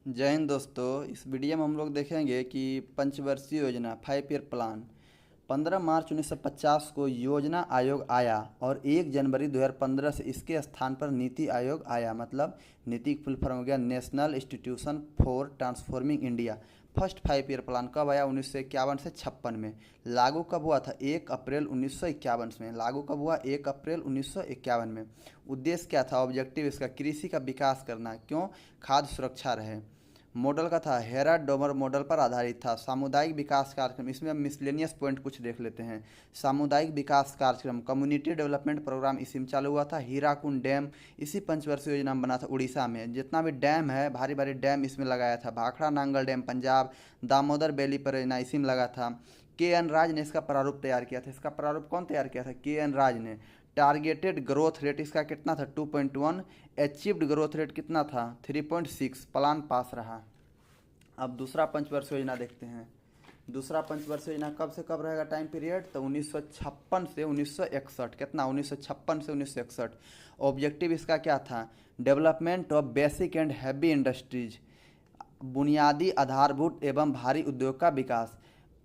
जय हिंद दोस्तों। इस वीडियो में हम लोग देखेंगे कि पंचवर्षीय योजना 5 ईयर प्लान 15 मार्च 1950 को योजना आयोग आया और 1 जनवरी 2015 से इसके स्थान पर नीति आयोग आया। मतलब नीति की फुल फॉर्म हो गया national institution for transforming India. First 5 year plan कब आया? 1951 से 56 में। लागू कब हुआ था? 1 अप्रैल 1951 में। लागू कब हुआ? 1 अप्रैल 1951 में। उद्देश्य क्या था? ऑब्जेक्टिव इसका कृषि का विकास करना। क्यों? खाद्य सुरक्षा रहे। मॉडल का था हेरा डोमर मॉडल पर आधारित था। सामुदायिक विकास कार्यक्रम, इसमें हम मिसलेनियस पॉइंट कुछ देख लेते हैं। सामुदायिक विकास कार्यक्रम कम्युनिटी डेवलपमेंट प्रोग्राम इसी में चालू हुआ था। हीराकुंड डैम इसी पंचवर्षीय योजना में बना था। उड़ीसा में जितना भी डैम है, भारी भारी डैम इसमें लगाया था। भाखड़ा नांगल डैम पंजाब, दामोदर वैली परियोजना इसी में लगा था। के एन राज ने इसका प्रारूप तैयार किया था। इसका प्रारूप कौन तैयार किया था? के एन राज ने। टारगेटेड ग्रोथ रेट इसका कितना था? 2.1। अचीव्ड ग्रोथ रेट कितना था? 3.6। प्लान पास रहा। अब दूसरा पंचवर्षीय योजना देखते हैं। दूसरा पंचवर्षीय योजना कब से कब रहेगा टाइम पीरियड? तो 1956 से 1961। कितना? 1956 से 1961। ऑब्जेक्टिव इसका क्या था? Development of basic and heavy industries, बुनियादी आधारभूत एवं भारी उद्योग का विकास।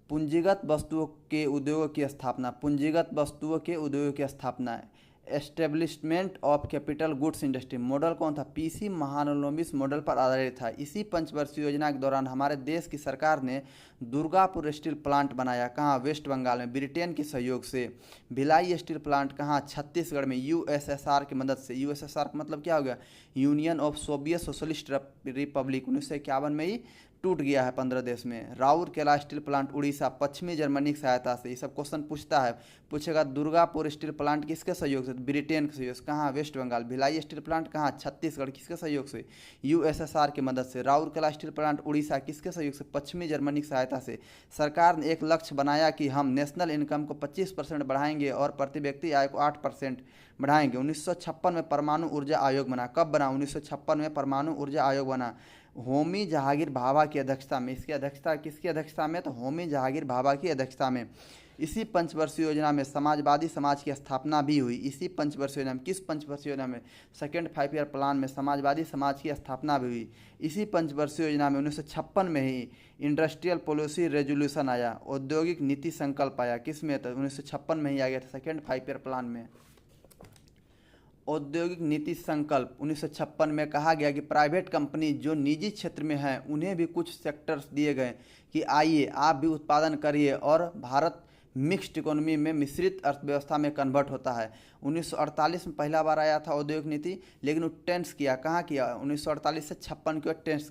पूंजीगत वस्तुओं के उद्योगों की स्थापना। पूंजीगत वस्तुओं के उद्योगों की स्थापना। Establishment of capital goods industry. Model कौन था? पीसी महालनोबिस मॉडल पर आधारित था। इसी पंचवर्षीय योजना के दौरान हमारे देश की सरकार ने दुर्गापुर स्टील प्लांट बनाया। कहाँ? वेस्ट बंगाल में, ब्रिटेन के सहयोग से। भिलाई स्टील प्लांट कहाँ? छत्तीसगढ़ में, यूएसएसआर की मदद से। यूएसएसआर का मतलब क्या हो गया? Union of Soviet socialist Republic. 1951 में ही टूट गया है 15 देश में। राउरकेला स्टील प्लांट उड़ीसा, पश्चिमी जर्मनी की सहायता से। ये सब क्वेश्चन पूछता है। पूछेगा दुर्गापुर स्टील प्लांट किसके सहयोग से? ब्रिटेन के सहयोग से। कहाँ? West Bengal. Bhilai steel plant कहाँ? छत्तीसगढ़। किसके सहयोग से? यूएसएसआर की मदद से। राउरकेला स्टील प्लांट उड़ीसा किसके सहयोग से? पश्चिमी जर्मनी की सहायता से। सरकार ने एक लक्ष्य बनाया कि हम नेशनल इनकम को 25% बढ़ाएंगे और प्रति व्यक्ति आय को 8% बढ़ाएंगे। 1956 में परमाणु ऊर्जा आयोग बना। कब बना? 1956 में परमाणु ऊर्जा आयोग बना। होमी जहांगीर भाभा की अध्यक्षता में। इसकी अध्यक्षता किसकी अध्यक्षता में? तो होमी जहांगीर भाभा की अध्यक्षता में। इसी पंचवर्षीय योजना में समाजवादी समाज की स्थापना भी हुई। इसी पंचवर्षीय योजना में, किस पंचवर्षीय योजना में? सेकेंड 5 ईयर प्लान में समाजवादी समाज की स्थापना भी हुई। इसी पंचवर्षीय योजना में 1956 में ही इंडस्ट्रियल पॉलिसी रेजोल्यूशन आया। औद्योगिक नीति संकल्प आया। किस में? तो 1956 में ही आ गया था, सेकेंड 5 ईयर प्लान में। औद्योगिक नीति संकल्प 1956 में कहा गया कि प्राइवेट कंपनी जो निजी क्षेत्र में हैं उन्हें भी कुछ सेक्टर्स दिए गए कि आइए आप भी उत्पादन करिए, और भारत मिक्स्ड इकोनॉमी में, मिश्रित अर्थव्यवस्था में कन्वर्ट होता है। 1948 में पहला बार आया था औद्योगिक नीति, लेकिन वो टेंस किया। कहाँ किया? 1948 से 56 की टेंस किया।